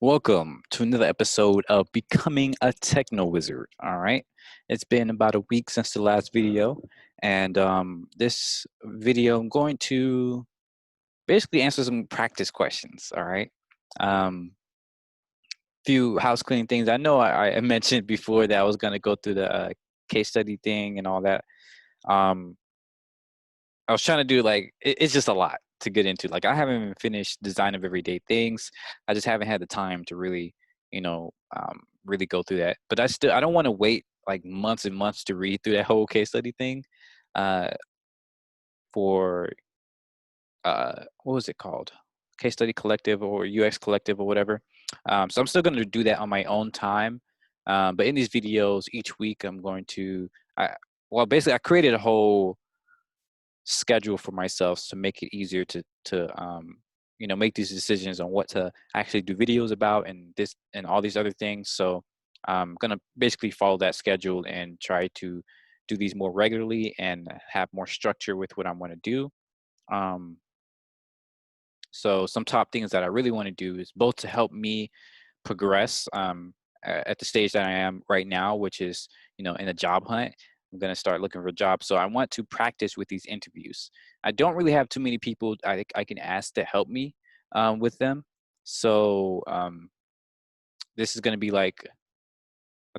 Welcome to another episode of Becoming a Techno Wizard. All right. It's been about a week since the last video. And this video, I'm going to basically answer some practice questions. All right. Um, few house cleaning things. I know I mentioned before that I was going to go through the case study thing and all that. Um, I was trying to do it's just a lot to get into. Like I haven't even finished design of everyday things. I just haven't had the time to really, really go through that. But I don't want to wait like months and months to read through that whole case study thing. Uh, for what was it called? Case study collective or UX collective or whatever. So I'm still going to do that on my own time. But in these videos each week, I'm going to, basically I created a whole schedule for myself to make it easier to make these decisions on what to actually do videos about and this and all these other things. So I'm gonna basically follow that schedule and try to do these more regularly and have more structure with what I want to do. um, so some top things that I really want to do is both to help me progress at the stage that I am right now, which is, in a job hunt. I'm going to start looking for a job. So I want to practice with these interviews. I don't really have too many people I can ask to help me with them. So this is going to be I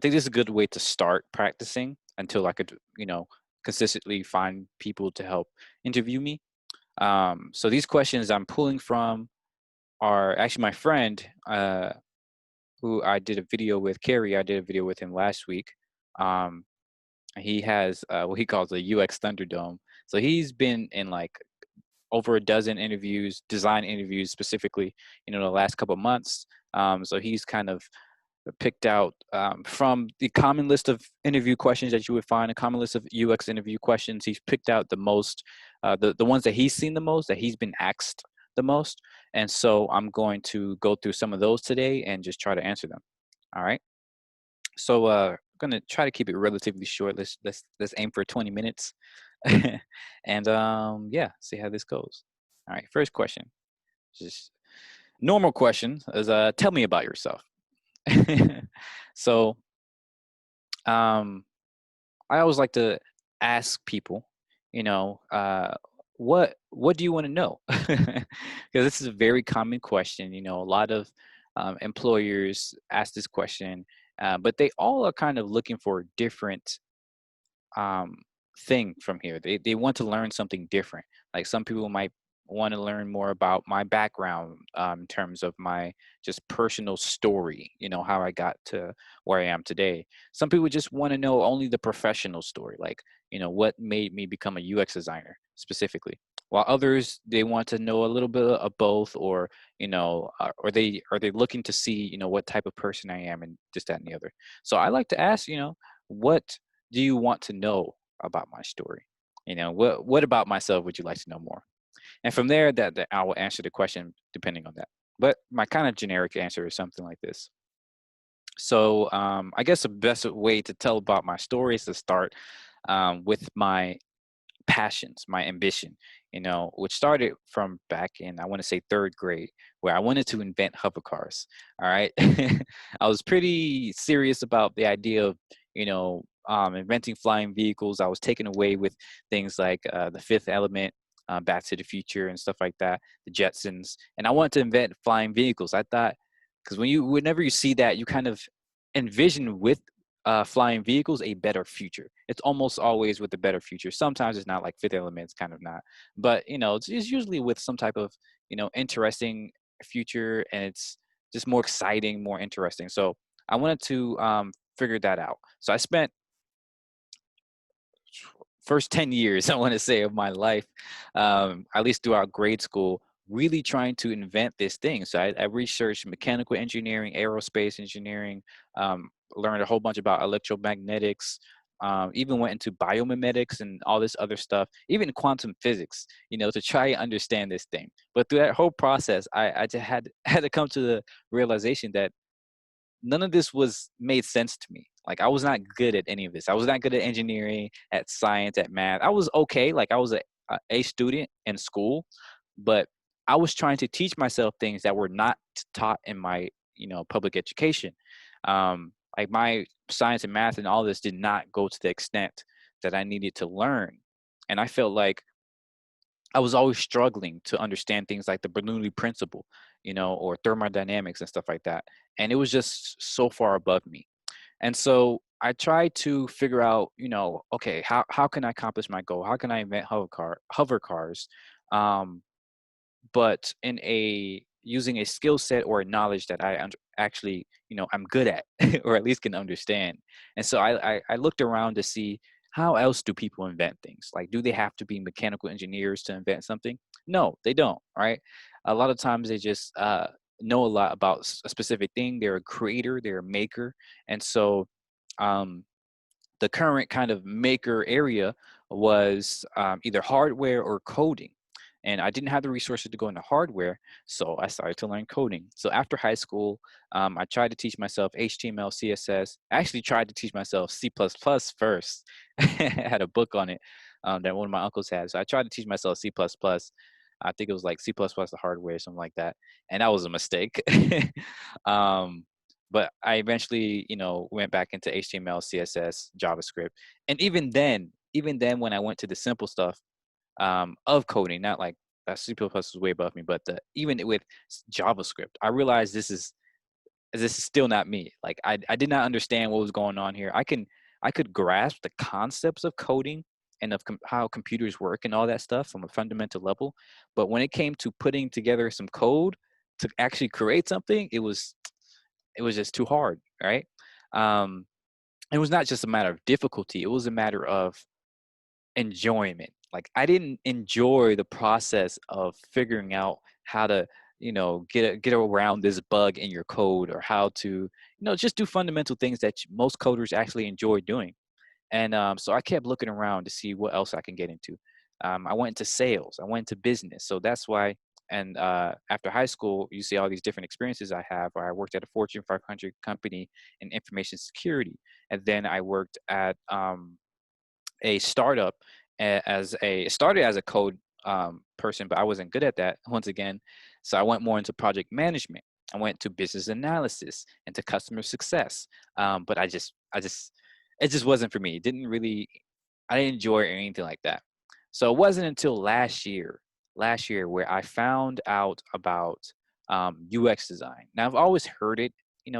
think this is a good way to start practicing until I could, consistently find people to help interview me. So these questions I'm pulling from are actually my friend, who I did a video with, Kerry. I did a video with him last week. Um, he has what he calls a UX Thunderdome. So he's been in like over a dozen interviews, design interviews specifically, the last couple of months. So he's kind of picked out from the common list of interview questions that you would find, a common list of UX interview questions. He's picked out the most, the ones that he's seen the most, that he's been asked the most. And so I'm going to go through some of those today and just try to answer them. All right. So I'm gonna try to keep it relatively short. Let's aim for 20 minutes, and yeah, see how this goes. All right. First question, just normal question is tell me about yourself. So um, I always like to ask people, you know, uh, what do you want to know? Because this is a very common question. A lot of employers ask this question, but they all are kind of looking for a different um, thing from here. They want to learn something different. Like some people might want to learn more about my background, in terms of my just personal story, how I got to where I am today. Some people just want to know only the professional story, like, what made me become a UX designer specifically. While others, they want to know a little bit of both, or, are they looking to see, what type of person I am and this, that, and the other. So I like to ask, what do you want to know about my story? What about myself would you like to know more? And from there, that I will answer the question depending on that. But my kind of generic answer is something like this. So I guess the best way to tell about my story is to start with my passions, my ambition, which started from back in, I want to say, third grade, where I wanted to invent hover cars. All right. I was pretty serious about the idea of, inventing flying vehicles. I was taken away with things like The Fifth Element, Back to the Future, and stuff like that, the Jetsons. And I wanted to invent flying vehicles. I thought, because whenever you see that, you kind of envision with flying vehicles a better future. It's almost always with a better future. Sometimes it's not, like Fifth Element, it's kind of not. But it's usually with some type of interesting future, and it's just more exciting, more interesting. So I wanted to figure that out. So I spent first 10 years, I want to say, of my life, at least throughout grade school, really trying to invent this thing. So I researched mechanical engineering, aerospace engineering, learned a whole bunch about electromagnetics, even went into biomimetics and all this other stuff, even quantum physics, to try and understand this thing. But through that whole process, I just had to come to the realization that none of this was made sense to me. Like I was not good at any of this. I was not good at engineering, at science, at math. I was okay. Like I was a student in school, but I was trying to teach myself things that were not taught in my, public education. Like my science and math and all this did not go to the extent that I needed to learn. And I felt like I was always struggling to understand things like the Bernoulli principle, or thermodynamics and stuff like that. And it was just so far above me. And so I tried to figure out, okay, how can I accomplish my goal? How can I invent hover cars? Um, but in a using a skill set or a knowledge that actually, I'm good at, or at least can understand. And so I looked around to see how else do people invent things? Like, do they have to be mechanical engineers to invent something? No, they don't, right? A lot of times they just know a lot about a specific thing. They're a creator, they're a maker. And so um, the current kind of maker area was either hardware or coding. And I didn't have the resources to go into hardware, so I started to learn coding. So after high school, I tried to teach myself HTML, CSS. I actually tried to teach myself C++ first. I had a book on it that one of my uncles had. So I tried to teach myself C++. I think it was like C++ the hardware, something like that. And that was a mistake. um, but I eventually, went back into HTML, CSS, JavaScript. And even then when I went to the simple stuff of coding, not like C++ was way above me, but even with JavaScript, I realized this is still not me. Like I did not understand what was going on here. I could grasp the concepts of coding and of how computers work and all that stuff from a fundamental level, but when it came to putting together some code to actually create something, it was just too hard, right? Um, it was not just a matter of difficulty; it was a matter of enjoyment. Like I didn't enjoy the process of figuring out how to, get around this bug in your code, or how to, just do fundamental things that most coders actually enjoy doing. And so I kept looking around to see what else I can get into. I went into sales. I went into business. So that's why. And after high school, you see all these different experiences I have. Where I worked at a Fortune 500 company in information security, and then I worked at a startup started as a code person, but I wasn't good at that once again. So I went more into project management. I went to business analysis and to customer success. But it just wasn't for me. It didn't really, I didn't enjoy it or anything like that. So it wasn't until last year where I found out about UX design. Now I've always heard it,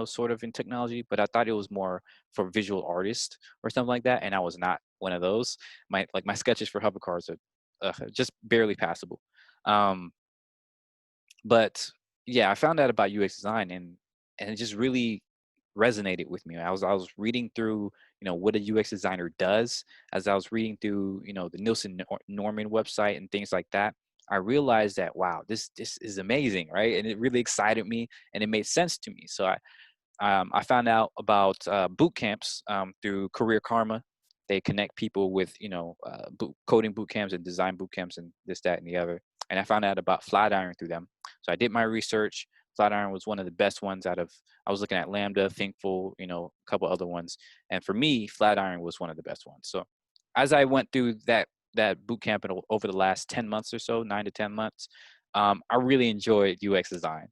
sort of in technology, but I thought it was more for visual artists or something like that, and I was not one of those. My sketches for hover cars are just barely passable. Um, but yeah, I found out about UX design, and it just really resonated with me. I was reading through, what a UX designer does. As I was reading through, the Nielsen Norman website and things like that, I realized that wow, this is amazing, right? And it really excited me, and it made sense to me. So I found out about boot camps through Career Karma. They connect people with, coding boot camps and design boot camps and this, that, and the other. And I found out about Flatiron through them. So I did my research. Flatiron was one of the best ones out of, I was looking at Lambda, Thinkful, a couple other ones. And for me, Flatiron was one of the best ones. So as I went through that boot camp over the last 10 months or so, 9 to 10 months, I really enjoyed UX design.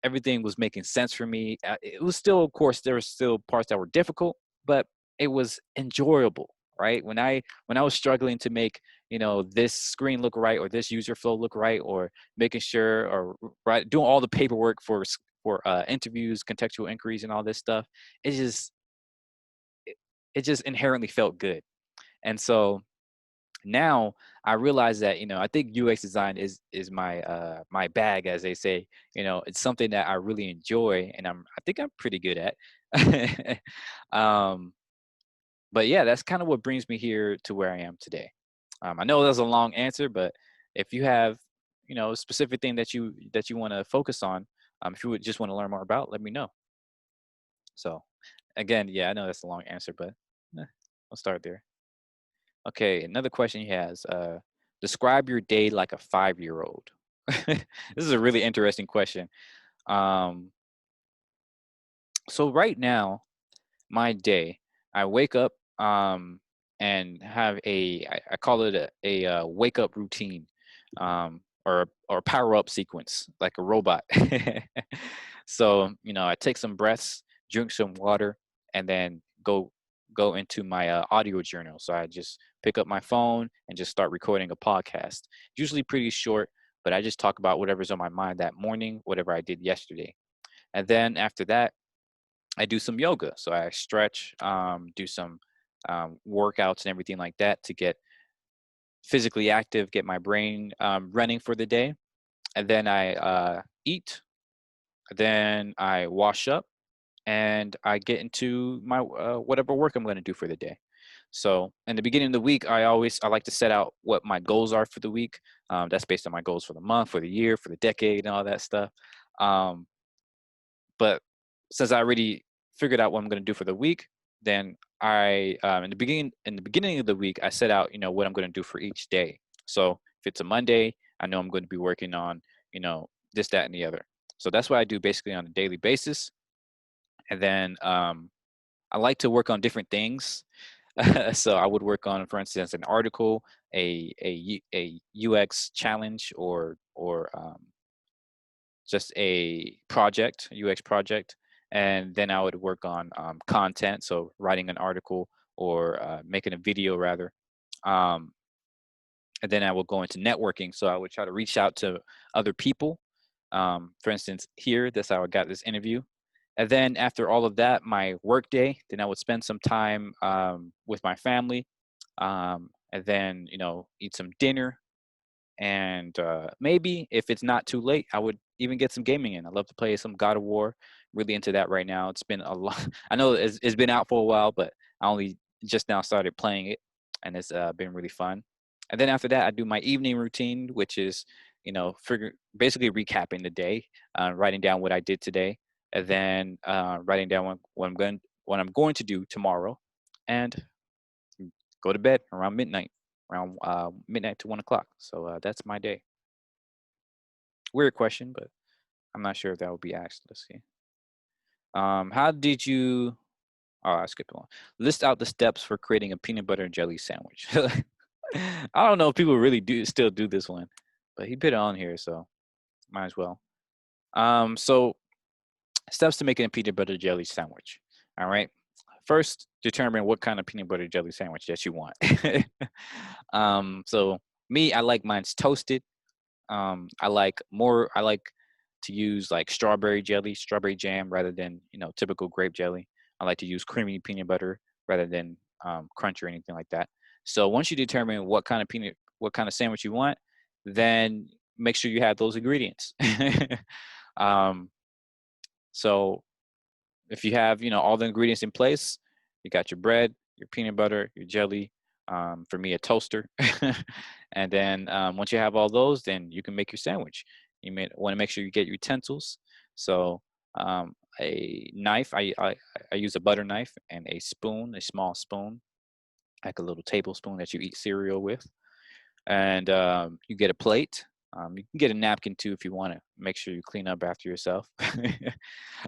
Everything was making sense for me. It was still, of course, there were still parts that were difficult, but it was enjoyable, right? When I was struggling to make, this screen look right, or this user flow look right, or making sure, or right, doing all the paperwork for interviews, contextual inquiries, and all this stuff, it just it just inherently felt good. And so now I realize that, I think UX design is my bag, as they say. It's something that I really enjoy, and I think I'm pretty good at. um, but yeah, that's kind of what brings me here to where I am today. I know that's a long answer, but if you have, a specific thing that you want to focus on, if you would just want to learn more about, let me know. So again, yeah, I know that's a long answer, but I'll start there. Okay, another question he has. Describe your day like a 5-year-old. This is a really interesting question. Um, so right now, my day, I wake up and have I call it a wake up routine, or power up sequence, like a robot. So, I take some breaths, drink some water, and then go into my audio journal. So I just pick up my phone and just start recording a podcast. Usually pretty short, but I just talk about whatever's on my mind that morning, whatever I did yesterday. And then after that, I do some yoga. So I stretch, do some workouts and everything like that to get physically active, get my brain running for the day. And then I eat. Then I wash up and I get into my whatever work I'm going to do for the day. So in the beginning of the week, I like to set out what my goals are for the week. That's based on my goals for the month, for the year, for the decade, and all that stuff. Um, but since I already figured out what I'm going to do for the week, then I in the beginning of the week I set out what I'm going to do for each day. So if it's a Monday, I know I'm going to be working on this, that, and the other. So that's what I do basically on a daily basis. And then I like to work on different things. So I would work on, for instance, an article, a UX challenge, or just a project, UX project, and then I would work on content, so writing an article or making a video rather. Um, and then I will go into networking. So I would try to reach out to other people. For instance, here, that's how I got this interview. And then after all of that, my work day, then I would spend some time with my family, and then eat some dinner, and maybe if it's not too late, I would even get some gaming in. I love to play some God of War. Really into that right now. It's been a lot. I know it's been out for a while, but I only just now started playing it, and it's been really fun. And then after that, I do my evening routine, which is basically recapping the day, writing down what I did today, and then writing down what I'm going to do tomorrow, and go to bed around midnight, around midnight to 1 o'clock. So that's my day. Weird question, but I'm not sure if that would be asked. Let's see. How did you? Oh, I skipped one. List out the steps for creating a peanut butter and jelly sandwich. I don't know if people really do still do this one, but he put it on here, so might as well. So steps to making a peanut butter jelly sandwich. All right. First, determine what kind of peanut butter jelly sandwich that you want. So me, I like mine's toasted. I like to use like strawberry jelly, strawberry jam rather than typical grape jelly. I like to use creamy peanut butter rather than crunch or anything like that. So once you determine what kind of sandwich you want, then make sure you have those ingredients. um, so if you have all the ingredients in place, you got your bread, your peanut butter, your jelly, for me a toaster, and then once you have all those, then you can make your sandwich. You may want to make sure you get your utensils. So a knife, I use a butter knife, and a spoon, a small spoon, like a little tablespoon that you eat cereal with. And you get a plate. You can get a napkin too if you want to make sure you clean up after yourself.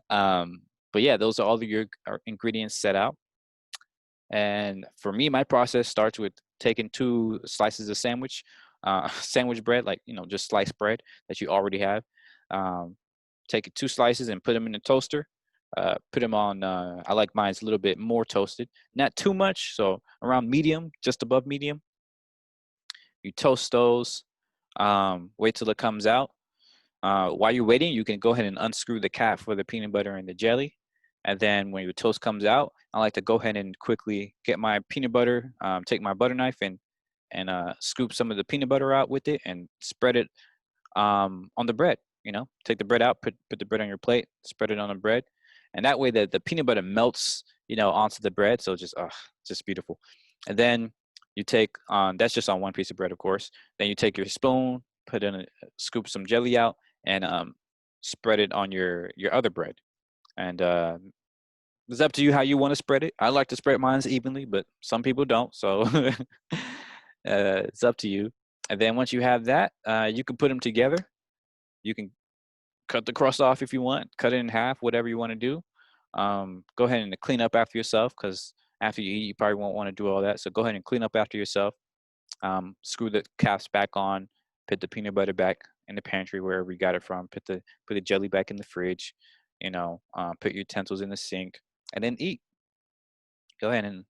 um, but yeah, those are all of your ingredients set out. And for me, my process starts with taking 2 slices of sandwich bread, like just sliced bread that you already have. Um, take 2 slices and put them in the toaster. Put them on. I like mine's a little bit more toasted, not too much, so around medium, just above medium. You toast those. Wait till it comes out. While you're waiting, you can go ahead and unscrew the cap for the peanut butter and the jelly. And then when your toast comes out, I like to go ahead and quickly get my peanut butter, take my butter knife and scoop some of the peanut butter out with it and spread it on the bread. Take the bread out, put the bread on your plate, spread it on the bread, and that way the peanut butter melts, onto the bread. So just beautiful. And then you take that's just on one piece of bread, of course. Then you take your spoon, scoop some jelly out, and spread it on your other bread. And it's up to you how you want to spread it. I like to spread mine evenly, but some people don't. So it's up to you. And then once you have that, you can put them together. You can cut the crust off if you want, cut it in half, whatever you want to do. Go ahead and clean up after yourself, because after you eat, you probably won't want to do all that. So go ahead and clean up after yourself. Screw the caps back on, put the peanut butter back in the pantry wherever you got it from, put the jelly back in the fridge, Put your utensils in the sink and then eat. Go ahead and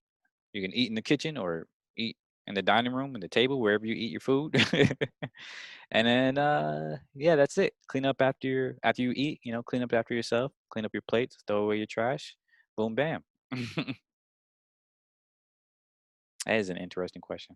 you can eat in the kitchen or eat in the dining room, in the table, wherever you eat your food. And then yeah, that's it. Clean up after you eat, clean up after yourself, clean up your plates, throw away your trash. Boom bam. That is an interesting question.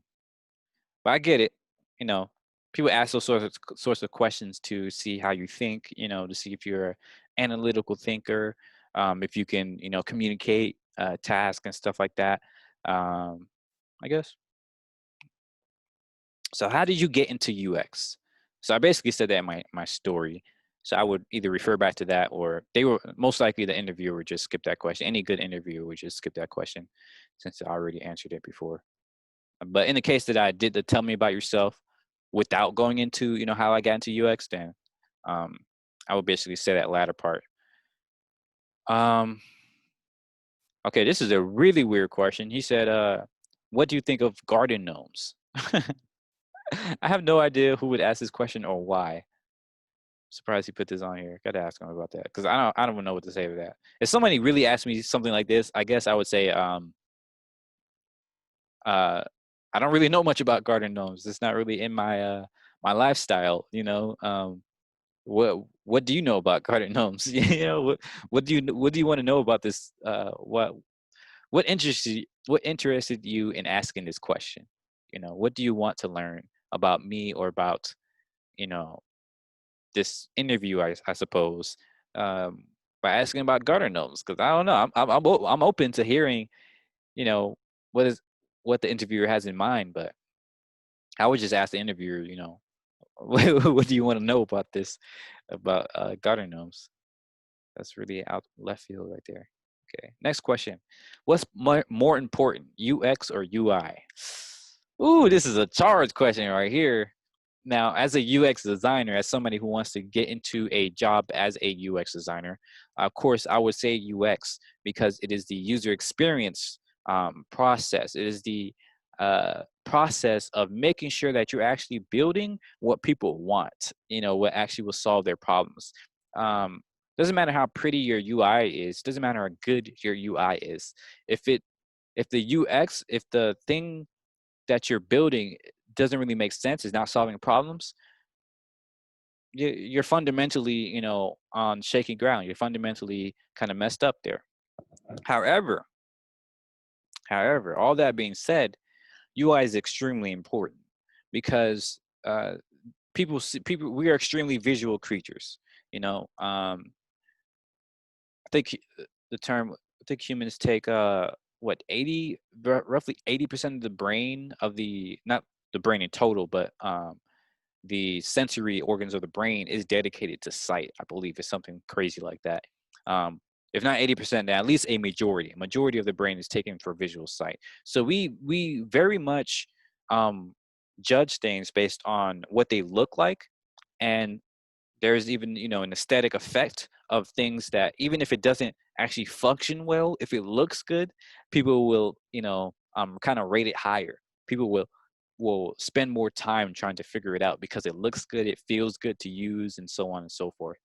But I get it. You know, People ask those sorts of questions to see how you think. To see if you're an analytical thinker, if you can, communicate tasks and stuff like that. Um, I guess. So, how did you get into UX? So, I basically said that in my story. So, I would either refer back to that, or they were most likely the interviewer would just skip that question. Any good interviewer would just skip that question, since I already answered it before. But in the case that I did the tell me about yourself without going into, how I got into UX, then um, I would basically say that latter part. Um, okay, this is a really weird question. He said, what do you think of garden gnomes? I have no idea who would ask this question or why. Surprised he put this on here. Got to ask him about that because I don't even know what to say to that. If somebody really asked me something like this, I guess I would say uh, I don't really know much about garden gnomes. It's not really in my lifestyle. What do you know about garden gnomes? What do you want to know about this? What interested you in asking this question? What do you want to learn about me or about you know this interview? I suppose um, by asking about garden gnomes, because I don't know. I'm open to hearing you know what is what the interviewer has in mind, but I would just ask the interviewer, what do you want to know about this, about garden gnomes? That's really out left field right there. Okay, next question. What's more important, UX or UI? Ooh, this is a charged question right here. Now, as a UX designer, as somebody who wants to get into a job as a UX designer, of course, I would say UX because it is the user experience process. It is the process of making sure that you're actually building what people want, what actually will solve their problems. Um, doesn't matter how pretty your UI is, doesn't matter how good your UI is. If the UX, if the thing that you're building doesn't really make sense, is not solving problems, you're fundamentally, on shaky ground. You're fundamentally kind of messed up there. However, all that being said, UI is extremely important because people we are extremely visual creatures. I think the term I think humans take what 80 roughly 80% of the brain of the not the brain in total, but the sensory organs of the brain is dedicated to sight. I believe it's something crazy like that. Um, if not 80%, then at least a majority. A majority of the brain is taken for visual sight. So we very much um, judge things based on what they look like, and there's even an aesthetic effect of things that even if it doesn't actually function well, if it looks good, people will kind of rate it higher. People will spend more time trying to figure it out because it looks good, it feels good to use, and so on and so forth.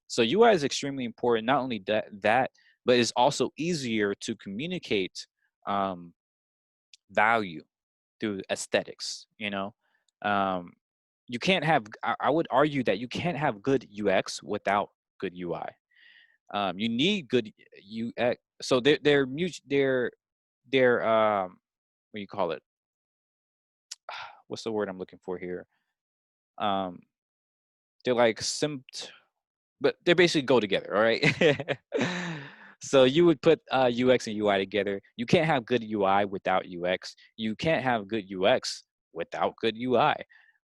So UI is extremely important. Not only that, but it's also easier to communicate um, value through aesthetics. Um, you can't have. I would argue that you can't have good UX without good UI. You need good UX. So they're what do you call it? What's the word I'm looking for here? Um, they're like but they basically go together. All right. So you would put UX and UI together. You can't have good UI without UX. You can't have good UX without good UI.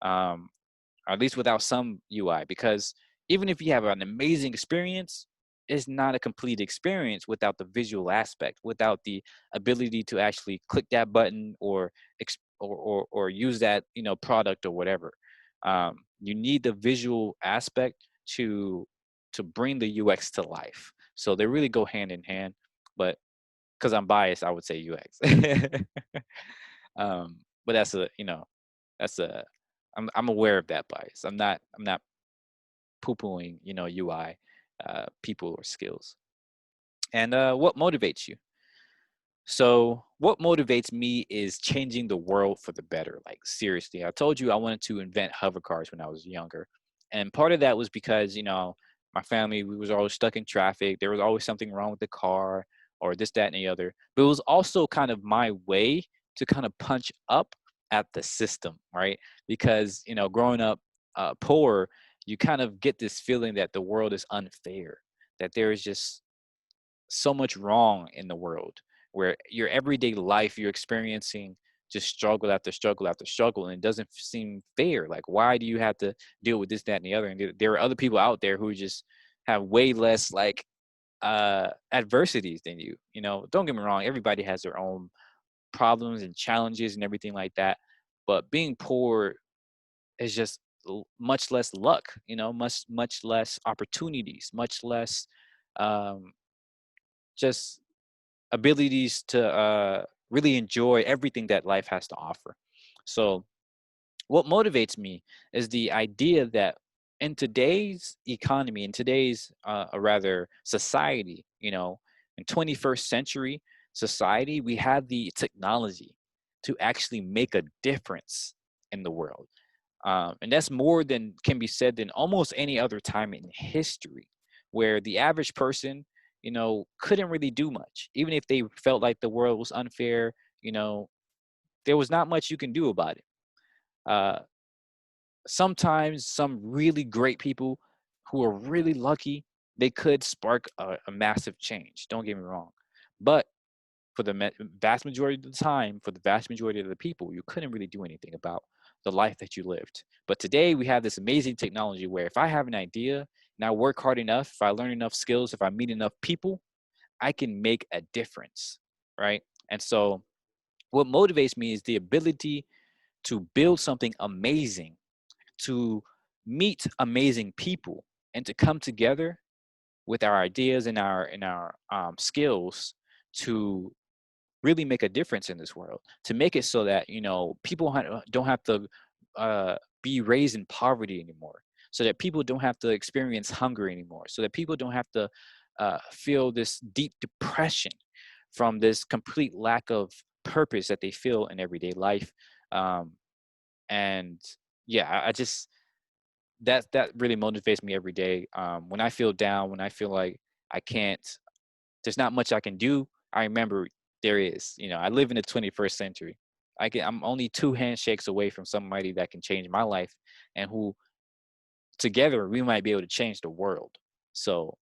Um, or at least without some UI, because even if you have an amazing experience, it's not a complete experience without the visual aspect, without the ability to actually click that button or or use that product or whatever. You need the visual aspect to bring the UX to life. So they really go hand in hand. But because I'm biased, I would say UX. But that's a I'm aware of that bias. I'm not poo-pooing UI. people or skills. And what motivates you? So, what motivates me is changing the world for the better. Like, seriously, I told you I wanted to invent hover cars when I was younger. And part of that was because, my family, we was always stuck in traffic. There was always something wrong with the car or this, that, and the other. But it was also kind of my way to kind of punch up at the system, right? Because, growing up poor, you kind of get this feeling that the world is unfair, that there is just so much wrong in the world where your everyday life you're experiencing just struggle after struggle after struggle, and it doesn't seem fair. Like, why do you have to deal with this, that, and the other? And there are other people out there who just have way less like adversities than you. Don't get me wrong, everybody has their own problems and challenges and everything like that, but being poor is just much less luck, much less opportunities, much less um just abilities to really enjoy everything that life has to offer. So, what motivates me is the idea that in today's economy, in today's, or rather, society, in 21st century society, we have the technology to actually make a difference in the world. And that's more than can be said than almost any other time in history, where the average person, couldn't really do much. Even if they felt like the world was unfair, you know, there was not much you can do about it. Uh, Sometimes some really great people who are really lucky, they could spark a massive change. Don't get me wrong. But for the vast majority of the time, for the vast majority of the people, you couldn't really do anything about the life that you lived. But today we have this amazing technology where if I have an idea and I work hard enough, if I learn enough skills, if I meet enough people, I can make a difference, right? And so what motivates me is the ability to build something amazing, to meet amazing people, and to come together with our ideas and our skills to really make a difference in this world, to make it so that people don't have to be raised in poverty anymore, so that people don't have to experience hunger anymore, so that people don't have to feel this deep depression from this complete lack of purpose that they feel in everyday life. um, and yeah, I just that really motivates me every day. When I feel down, when I feel like I can't, there's not much I can do, I remember there is. I live in the 21st century. I'm only two handshakes away from somebody that can change my life, and who together we might be able to change the world. So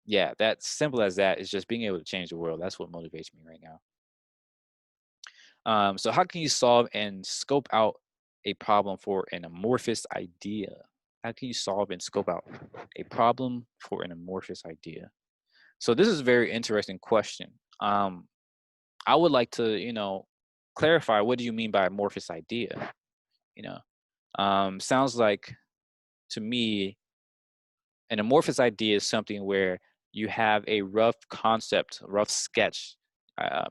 yeah, that's simple as that. It's just being able to change the world. That's what motivates me right now. So how can you solve and scope out a problem for an amorphous idea? How can you solve and scope out a problem for an amorphous idea? So this is a very interesting question. Um, I would like to, clarify, what do you mean by amorphous idea? You know, sounds like to me an amorphous idea is something where you have a rough concept, a rough sketch, um,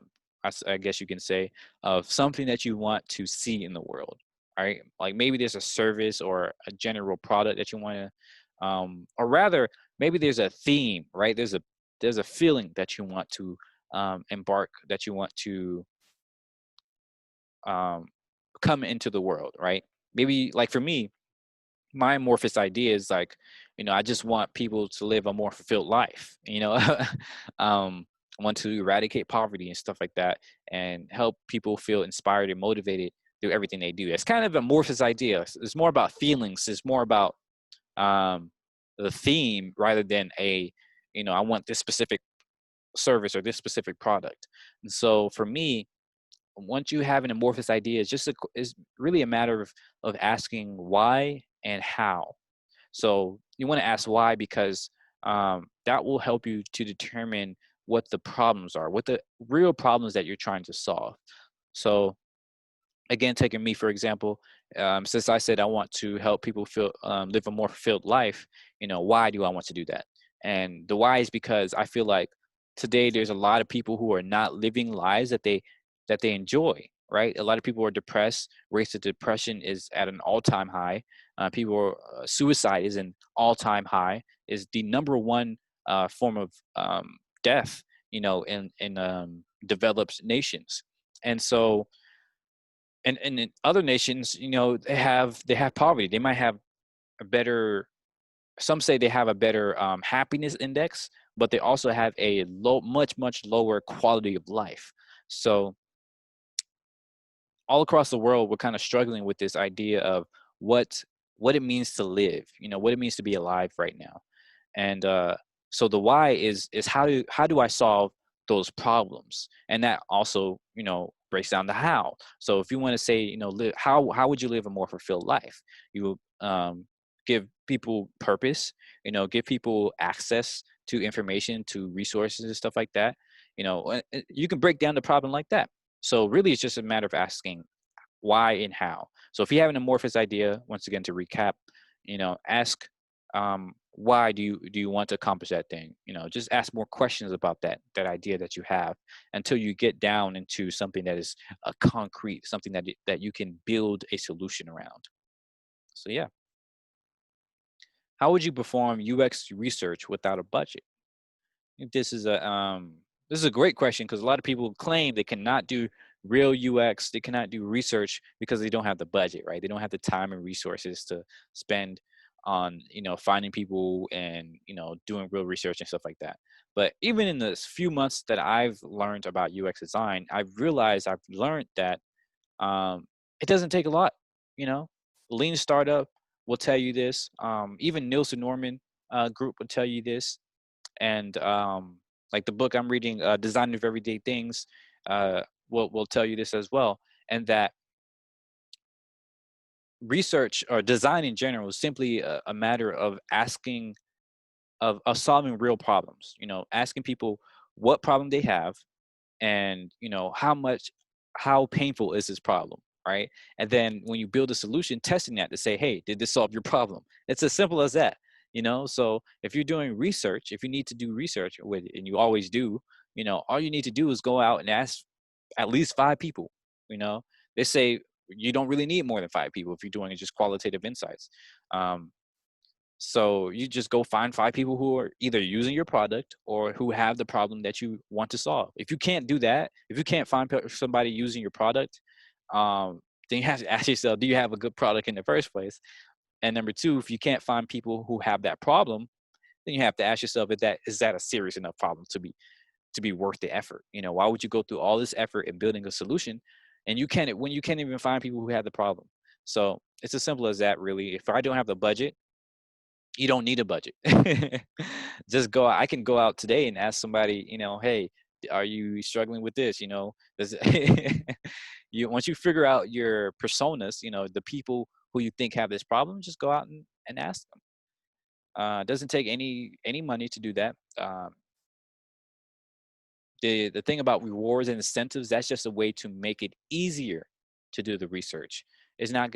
I guess you can say, of something that you want to see in the world. Right? Like maybe there's a service or a general product that you want to, or rather, maybe there's a theme, right? There's a feeling that you want to embark, that you want to um, come into the world, right? Maybe like for me, my amorphous idea is like, I just want people to live a more fulfilled life. I want to eradicate poverty and stuff like that, and help people feel inspired and motivated through everything they do. It's kind of an amorphous idea. It's more about feelings. It's more about um, the theme rather than I want this specific service or this specific product. And so for me, once you have an amorphous idea, it's really a matter of asking why and how. So you want to ask why because that will help you to determine what the problems are, what the real problems that you're trying to solve. So again, taking me for example, since I said I want to help people feel live a more fulfilled life, why do I want to do that? And the why is because I feel like today there's a lot of people who are not living lives that they enjoy. Right, a lot of people are depressed. Rates of depression is at an all-time high. Suicide is an all-time high. is the number one form of death, in developed nations. And so, and in other nations, they have poverty. They might have a better, some say they have a better happiness index, but they also have a much lower quality of life. So all across the world, we're kind of struggling with this idea of what what it means to live, what it means to be alive right now. And so the why is how do I solve those problems? And that also, breaks down to how. So if you want to say, how would you live a more fulfilled life? You give people purpose, give people access to information, to resources and stuff like that. You can break down the problem like that. So really, it's just a matter of asking why and how. So if you have an amorphous idea, once again, to recap, ask why do you want to accomplish that thing? Just ask more questions about that idea that you have until you get down into something that is a concrete, something that you can build a solution around. So yeah, how would you perform UX research without a budget? Think this is a great question because a lot of people claim they cannot do real UX, they cannot do research because they don't have the budget, right? They don't have the time and resources to spend on, finding people and, doing real research and stuff like that. But even in the few months that I've learned about UX design, I've learned that it doesn't take a lot, you know. Lean startup will tell you this. Even Nielsen Norman group will tell you this, and like the book I'm reading, Design of Everyday Things, will tell you this as well. And that research or design in general is simply a matter of asking, of solving real problems. Asking people what problem they have, and how painful is this problem, right? And then when you build a solution, testing that to say, hey, did this solve your problem? It's as simple as that. So if you're doing research, if you need to do research with, and you always do, all you need to do is go out and ask at least five people. you know they say you don't really need more than five people if you're doing just qualitative insights. um, so you just go find five people who are either using your product or who have the problem that you want to solve. If you can't do that, if you can't find somebody using your product, then you have to ask yourself, do you have a good product in the first place? And number two, if you can't find people who have that problem, then you have to ask yourself, is that a serious enough problem to be worth the effort? Why would you go through all this effort in building a solution and you can't even find people who have the problem? So it's as simple as that, really. If I don't have the budget, you don't need a budget. Just go I can go out today and ask somebody, hey, are you struggling with this? Does you once you figure out your personas, the people who you think have this problem, just go out and ask them. It doesn't take any money to do that. The thing about rewards and incentives, that's just a way to make it easier to do the research. It's not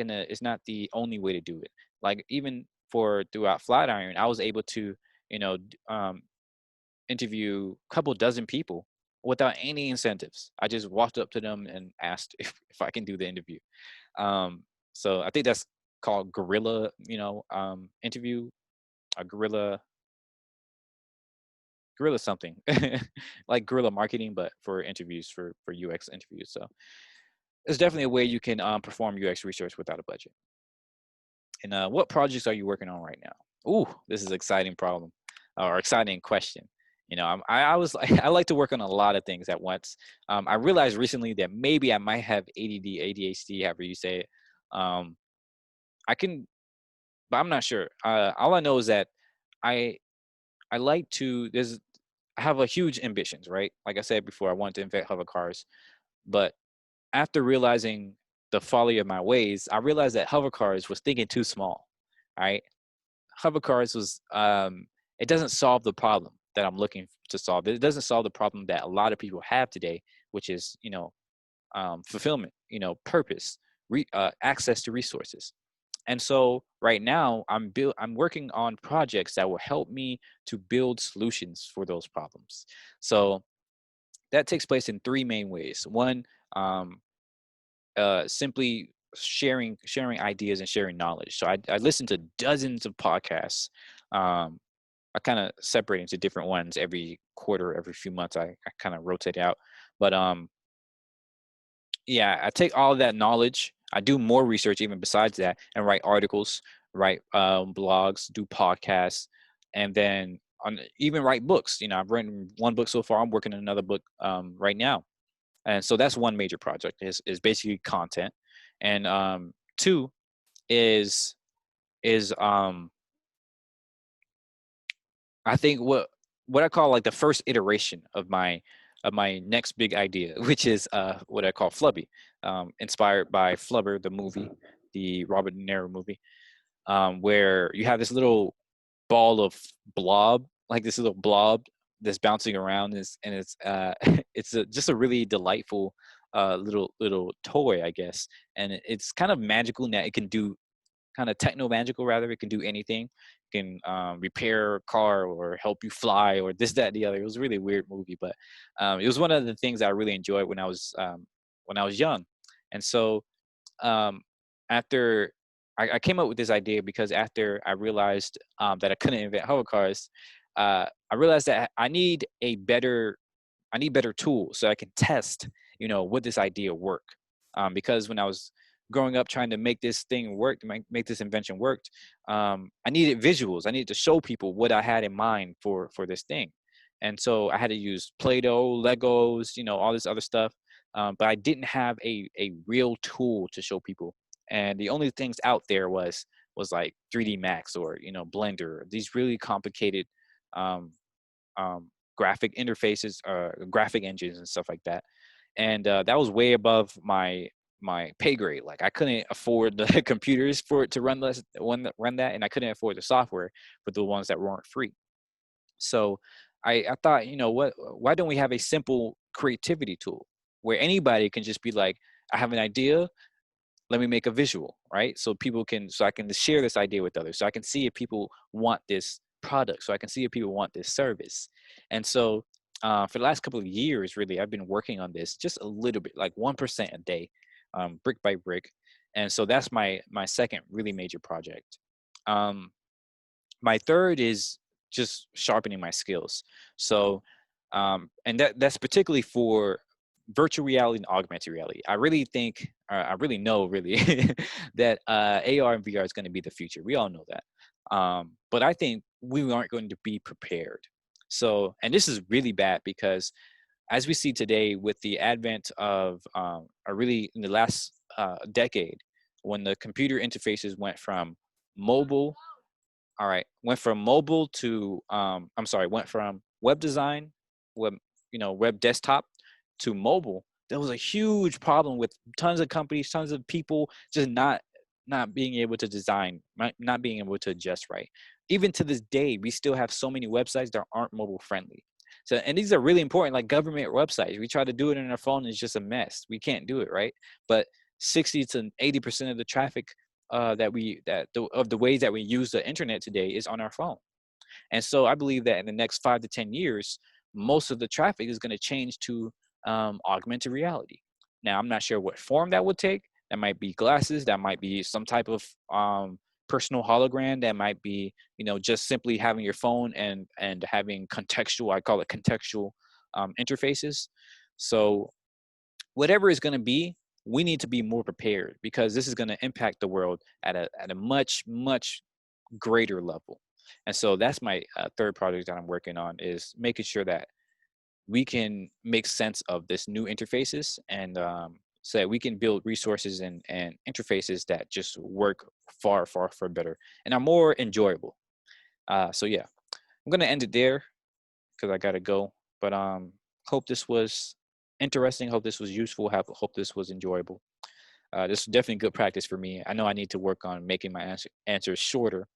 the only way to do it. Like, even for throughout Flatiron, I was able to, you know d- um, interview a couple dozen people without any incentives. I just walked up to them and asked if I can do the interview. um, so I think that's called guerrilla, interview, a guerrilla something, like guerrilla marketing, but for interviews, for UX interviews. So it's definitely a way you can perform UX research without a budget. And what projects are you working on right now? Ooh, this is an exciting problem, or exciting question. I was I like to work on a lot of things at once. I realized recently that maybe I might have ADD, ADHD, however you say it. Um, I can, but I'm not sure. All I know is that I I like to. I have a huge ambitions, right? Like I said before, I want to invent hover cars. But after realizing the folly of my ways, I realized that hover cars was thinking too small. Right? Hover cars was it doesn't solve the problem that I'm looking to solve. It doesn't solve the problem that a lot of people have today, which is, fulfillment, purpose, access to resources. And so right now I'm working on projects that will help me to build solutions for those problems. So that takes place in three main ways. One, um, simply sharing ideas and sharing knowledge. So I listen to dozens of podcasts, um, I kind of separate into different ones every quarter, every few months. I kind of rotate out. But yeah, I take all of that knowledge. I do more research even besides that, and write articles, write blogs, do podcasts, and then even write books. I've written one book so far. I'm working on another book right now, and so that's one major project is basically content, and two is is I think what I call like the first iteration of my next big idea, which is what I call Flubby, inspired by Flubber, the movie, the Robert De Niro movie, where you have this little ball of blob, like this little blob that's bouncing around, and it's it's just a really delightful little toy, I guess, and it's kind of magical in that it can do kind of techno magical rather. It can do anything. It can repair a car or help you fly or this, that, the other. It was a really weird movie, but it was one of the things I really enjoyed when I was young. And so um, after I came up with this idea because after I realized that I couldn't invent hover cars, I realized that I need better tools so I can test, would this idea work? Because when I was growing up trying to make this thing work, to make this invention worked, I needed visuals. I needed to show people what I had in mind for this thing, and so I had to use Play-Doh, Legos, all this other stuff. But I didn't have a real tool to show people, and the only things out there was like 3D Max or Blender, these really complicated um, graphic interfaces, graphic engines, and stuff like that. And that was way above my pay grade. Like I couldn't afford the computers for it to run that, and I couldn't afford the software for the ones that weren't free. So I thought, what? Why don't we have a simple creativity tool where anybody can just be like, I have an idea, let me make a visual, right? So I can share this idea with others. So I can see if people want this product. So I can see if people want this service. And so for the last couple of years, really, I've been working on this just a little bit, like 1% a day, brick by brick. And so that's my second really major project. Um, my third is just sharpening my skills. So, and that's particularly for virtual reality and augmented reality. I really think, I really know, really, that AR and VR is going to be the future. We all know that, but I think we aren't going to be prepared. So, and this is really bad because as we see today, with the advent of, really in the last decade, when the computer interfaces went from mobile all right. Went from mobile to I'm sorry, went from web design, web, web desktop to mobile. There was a huge problem with tons of companies, tons of people just not being able to design, not being able to adjust right. Even to this day, we still have so many websites that aren't mobile friendly. So, and these are really important, like government websites. We try to do it on our phone, it's just a mess. We can't do it, right? But 60 to 80% of the traffic of the ways that we use the internet today is on our phone. And so I believe that in the next 5 to 10 years, most of the traffic is going to change to augmented reality. Now, I'm not sure what form that would take. That might be glasses. That might be some type of personal hologram. That might be, just simply having your phone and having contextual. I call it contextual interfaces. So whatever is going to be, we need to be more prepared because this is going to impact the world at a much greater level. And so that's my third project that I'm working on, is making sure that we can make sense of this new interfaces, and so that we can build resources and interfaces that just work far better and are more enjoyable. So yeah, I'm gonna end it there because I gotta go. But hope this was interesting. Hope this was useful. Hope this was enjoyable. This is definitely good practice for me. I know I need to work on making my answers shorter,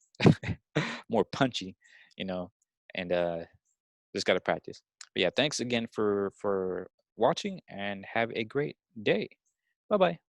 more punchy, you know, and just got to practice. But yeah, thanks again for watching, and have a great day. Bye bye.